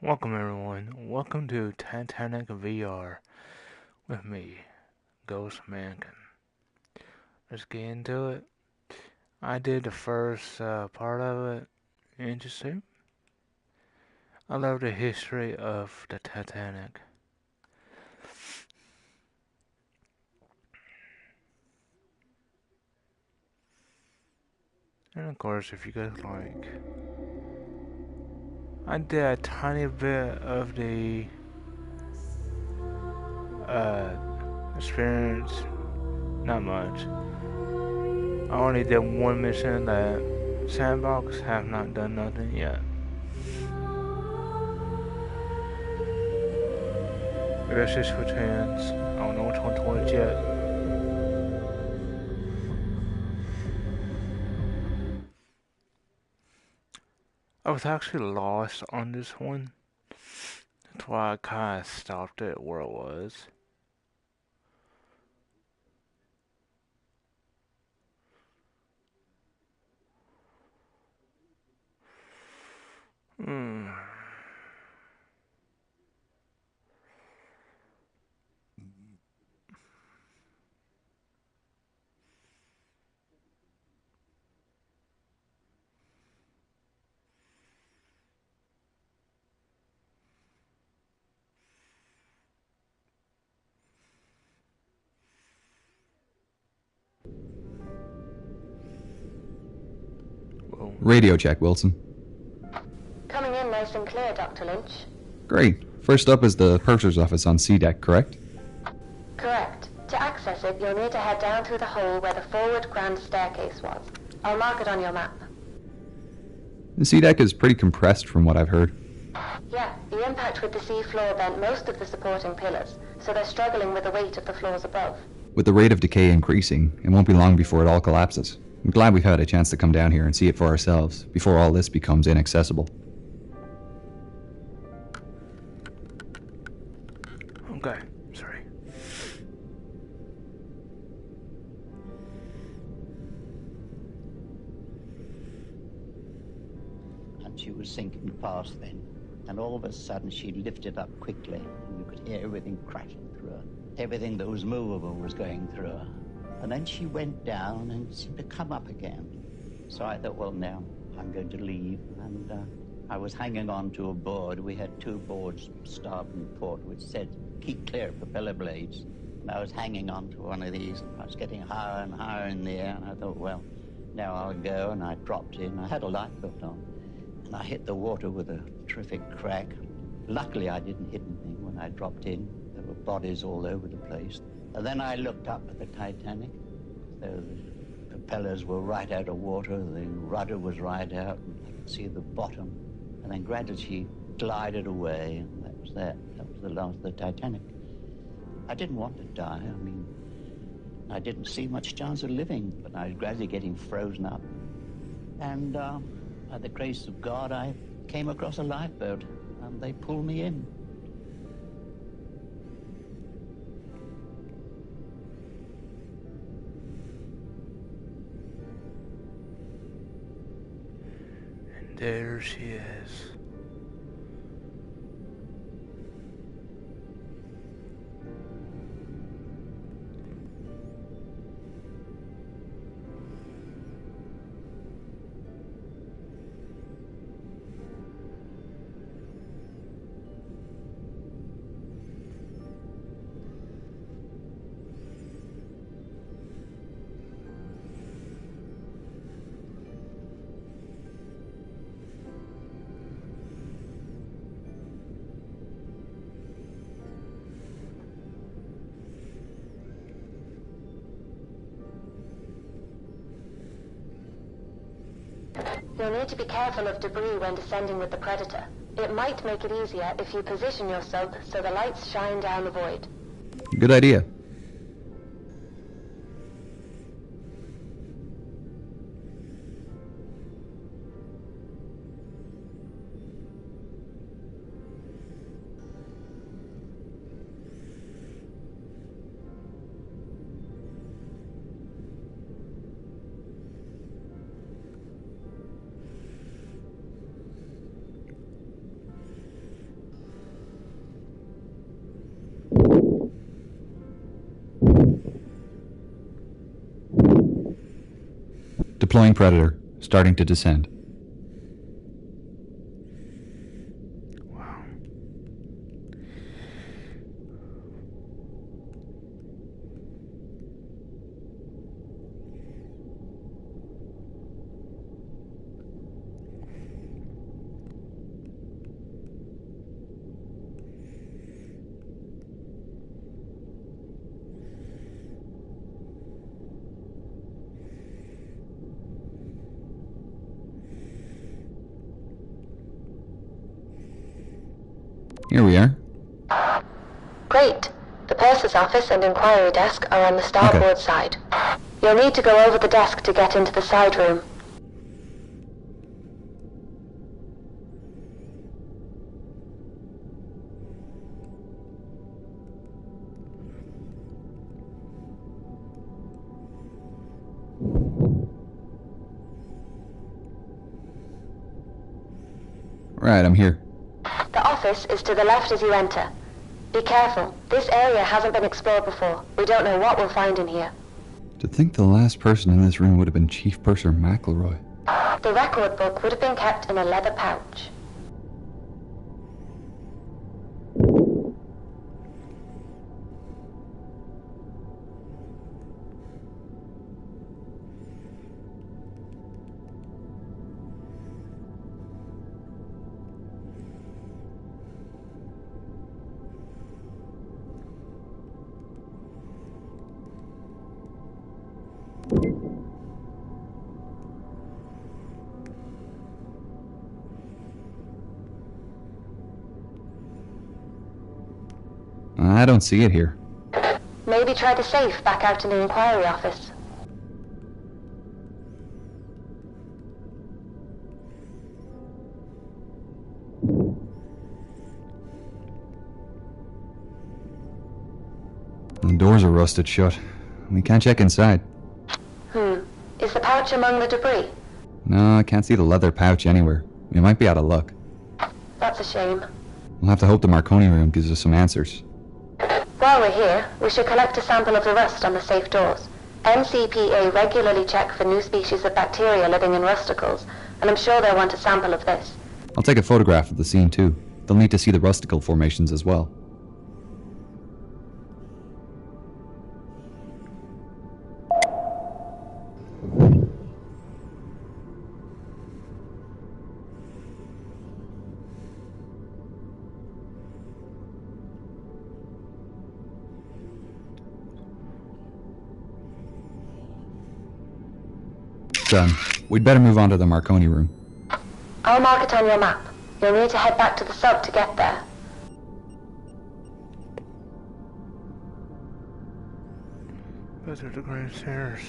Welcome everyone. Welcome to Titanic VR with me, Ghost Mannequin. Let's get into it. I did the first part of it. Interesting. I love the history of the Titanic. And of course, if you guys like, I did a tiny bit of the uh, experience. Not much. I only did one mission in that sandbox. Have not done nothing yet. I guess just switch hands. I don't know which one towards yet. I was actually lost on this one. That's why I kind of stopped it where it was. Hmm. Well, Radio check, Wilson. Coming in nice and clear, Dr. Lynch. Great. First up is the purser's office on C deck, correct? Correct. To access it, you'll need to head down through the hole where the forward grand staircase was. I'll mark it on your map. The C deck is pretty compressed from what I've heard. Yeah, the impact with the sea floor bent most of the supporting pillars, so they're struggling with the weight of the floors above. With the rate of decay increasing, it won't be long before it all collapses. I'm glad we've had a chance to come down here and see it for ourselves before all this becomes inaccessible. okay. Sorry. And she was sinking fast then. And all of a sudden she lifted up quickly, and you could hear everything crashing through her. Everything that was movable was going through her. And then she went down and seemed to come up again. So I thought, well, now I'm going to leave. And I was hanging on to a board. We had two boards, starboard and port, which said, keep clear of propeller blades. And I was hanging on to one of these. I was getting higher and higher in the air. And I thought, well, now I'll go. And I dropped in. I had a lifebelt on. And I hit the water with a terrific crack. Luckily, I didn't hit anything when I dropped in. There were bodies all over the place. And then I looked up at the Titanic. The propellers were right out of water. The rudder was right out. And I could see the bottom. And then gradually she glided away. And that was that. That was the last of the Titanic. I didn't want to die. I mean, I didn't see much chance of living. But I was gradually getting frozen up. And by the grace of God, I came across a lifeboat, and they pulled me in. And there she is. You'll need to be careful of debris when descending with the Predator. It might make it easier if you position your sub so the lights shine down the void. Good idea. Deploying Predator. Starting to descend. Wow. Here we are. Great. The purser's office and inquiry desk are on the starboard side. You'll need to go over the desk to get into the side room. Right, I'm here. The office is to the left as you enter. Be careful. This area hasn't been explored before. We don't know what we'll find in here. To think the last person in this room would have been Chief Purser McElroy. The record book would have been kept in a leather pouch. I don't see it here. Maybe try the safe back out in the inquiry office. The doors are rusted shut. We can't check inside. Is the pouch among the debris? No, I can't see the leather pouch anywhere. We might be out of luck. That's a shame. We'll have to hope the Marconi room gives us some answers. While we're here, we should collect a sample of the rust on the safe doors. NCPA regularly check for new species of bacteria living in rusticles, and I'm sure they'll want a sample of this. I'll take a photograph of the scene too. They'll need to see the rusticle formations as well. Done. We'd better move on to the Marconi room. I'll mark it on your map. You'll need to head back to the sub to get there. Those are the grand stairs.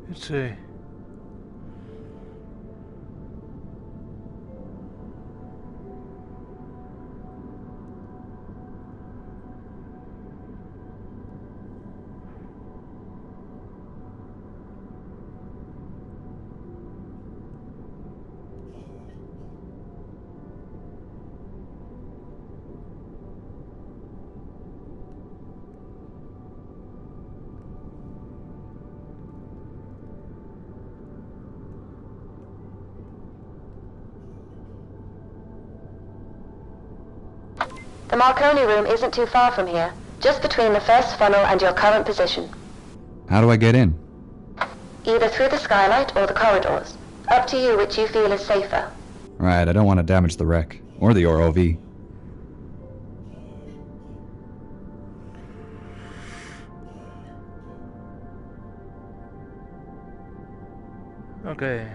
Let's see. The Marconi room isn't too far from here, just between the first funnel and your current position. How do I get in? Either through the skylight or the corridors. Up to you which you feel is safer. Right, I don't want to damage the wreck. Or the ROV. Okay.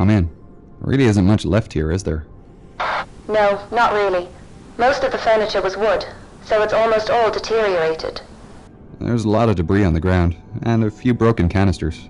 Oh man, there really isn't much left here, is there? No, not really. Most of the furniture was wood, so it's almost all deteriorated. There's a lot of debris on the ground, and a few broken canisters.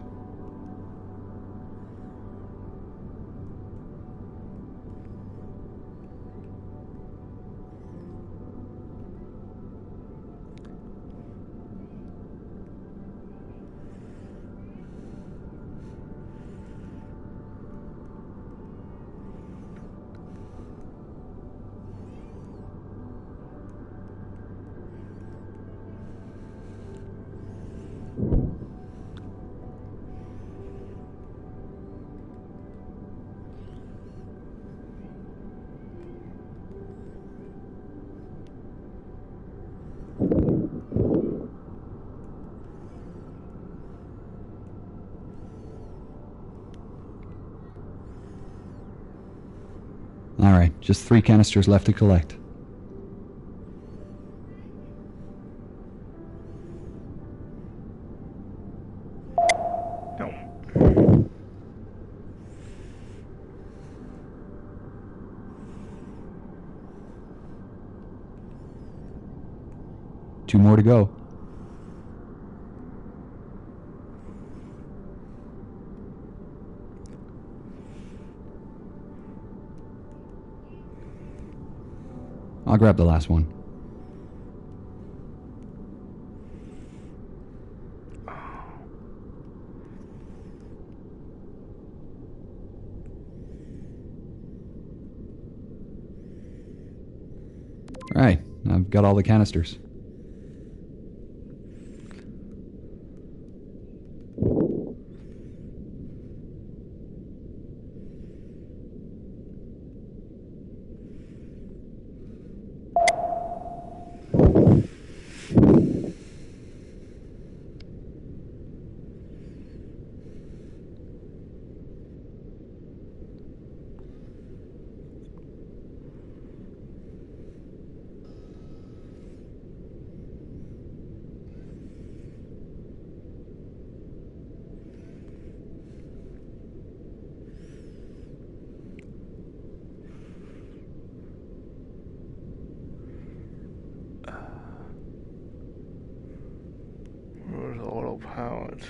Alright, just 3 canisters left to collect. No. 2 more to go. I'll grab the last one. Right, I've got all the canisters. It was auto-powered.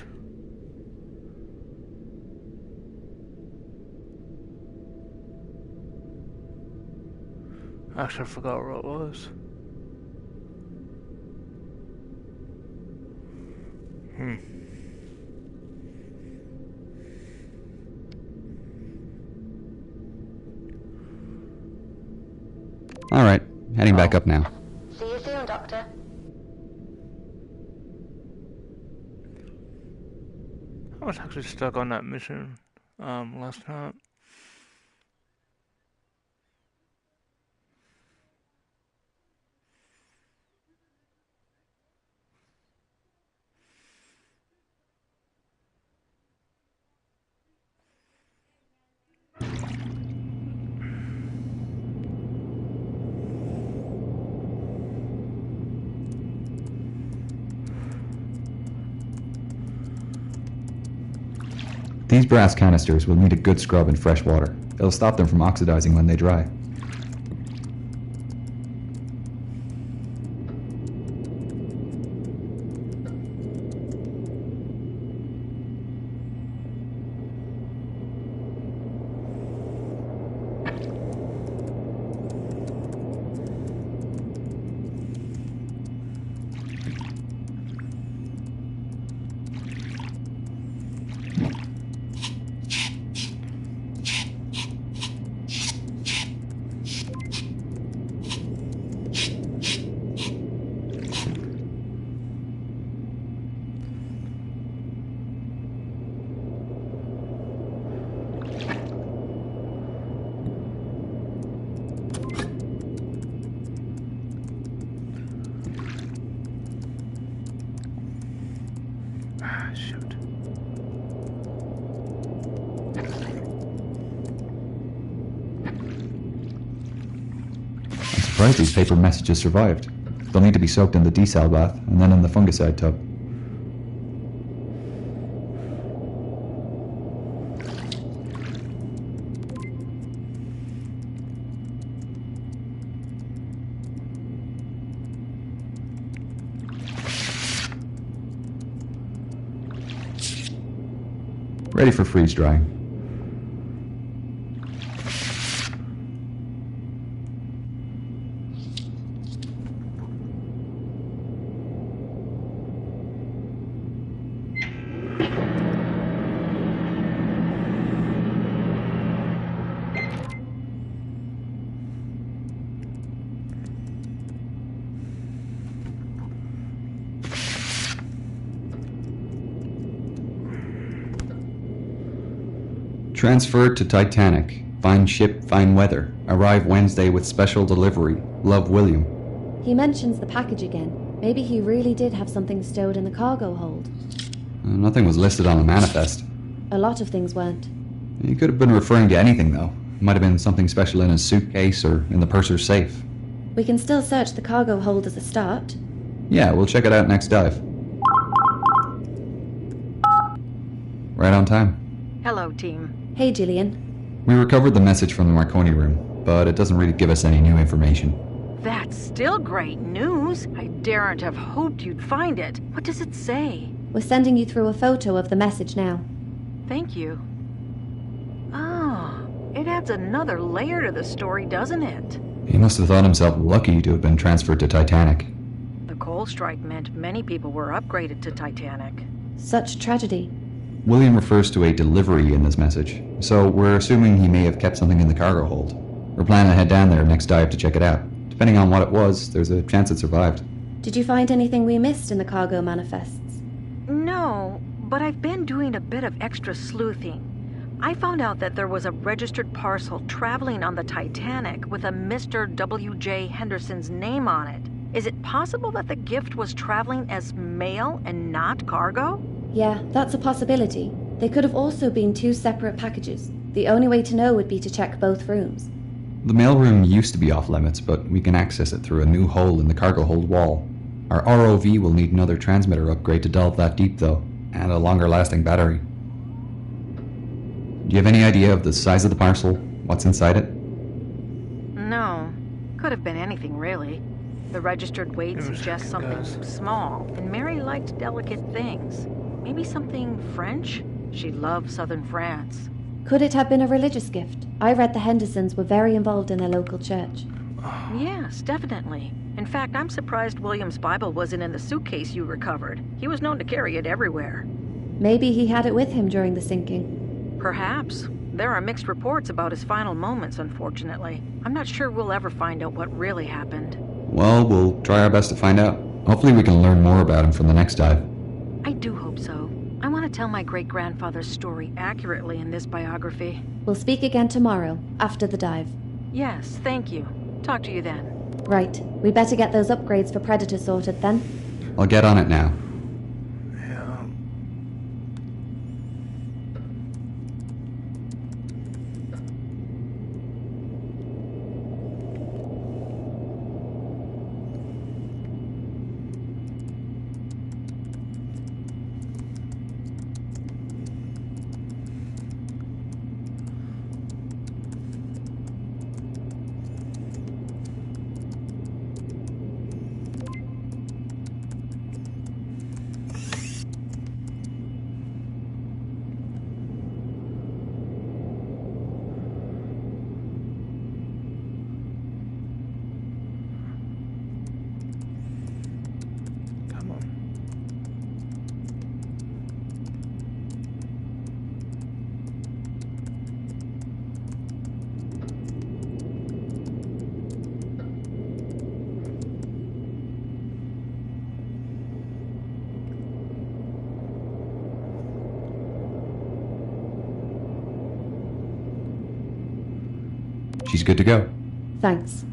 Actually, I forgot what it was. Alright, heading back up now. See you soon, Doctor. I was actually stuck on that mission last night. These brass canisters will need a good scrub in fresh water. It'll stop them from oxidizing when they dry. Shoot. I'm surprised these paper messages survived. They'll need to be soaked in the desal bath and then in the fungicide tub. Ready for freeze drying. Transferred to Titanic. Fine ship, fine weather. Arrive Wednesday with special delivery. Love, William. He mentions the package again. Maybe he really did have something stowed in the cargo hold. Nothing was listed on the manifest. A lot of things weren't. He could have been referring to anything, though. Might have been something special in his suitcase or in the purser's safe. We can still search the cargo hold as a start. Yeah, we'll check it out next dive. Right on time. Hello, team. Hey, Gillian. We recovered the message from the Marconi room, but it doesn't really give us any new information. That's still great news. I daren't have hoped you'd find it. What does it say? We're sending you through a photo of the message now. Thank you. Ah, it adds another layer to the story, doesn't it? He must have thought himself lucky to have been transferred to Titanic. The coal strike meant many people were upgraded to Titanic. Such tragedy. William refers to a delivery in this message, so we're assuming he may have kept something in the cargo hold. We're planning to head down there next dive to check it out. Depending on what it was, there's a chance it survived. Did you find anything we missed in the cargo manifests? No, but I've been doing a bit of extra sleuthing. I found out that there was a registered parcel traveling on the Titanic with a Mr. W.J. Henderson's name on it. Is it possible that the gift was traveling as mail and not cargo? Yeah, that's a possibility. They could have also been two separate packages. The only way to know would be to check both rooms. The mailroom used to be off limits, but we can access it through a new hole in the cargo hold wall. Our ROV will need another transmitter upgrade to delve that deep, though, and a longer lasting battery. Do you have any idea of the size of the parcel? What's inside it? No. Could have been anything, really. The registered weight suggests something small, and Mary liked delicate things. Maybe something French? She loved southern France. Could it have been a religious gift? I read the Hendersons were very involved in their local church. Yes, definitely. In fact, I'm surprised William's Bible wasn't in the suitcase you recovered. He was known to carry it everywhere. Maybe he had it with him during the sinking. Perhaps. There are mixed reports about his final moments, unfortunately. I'm not sure we'll ever find out what really happened. Well, we'll try our best to find out. Hopefully we can learn more about him from the next dive. I do hope so. I want to tell my great-grandfather's story accurately in this biography. We'll speak again tomorrow, after the dive. Yes, thank you. Talk to you then. Right. We better get those upgrades for Predator sorted then. I'll get on it now. Yeah. Come on. She's good to go. Thanks.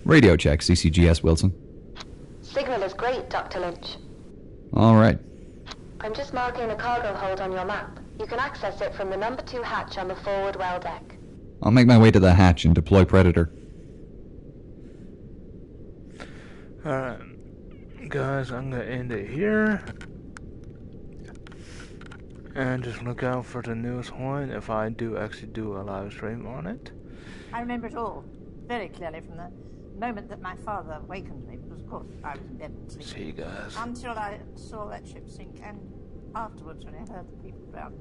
Radio check, CCGS Wilson. Signal is great, Dr. Lynch. All right. I'm just marking a cargo hold on your map. You can access it from the number 2 hatch on the forward well deck. I'll make my way to the hatch and deploy Predator. Alright, guys, I'm gonna end it here. And just look out for the newest one if I do actually do a live stream on it. I remember it all very clearly from the moment that my father wakened me, because of course I was in bed sleeping. See you guys. Until I saw that ship sink, and afterwards when I heard the people drown.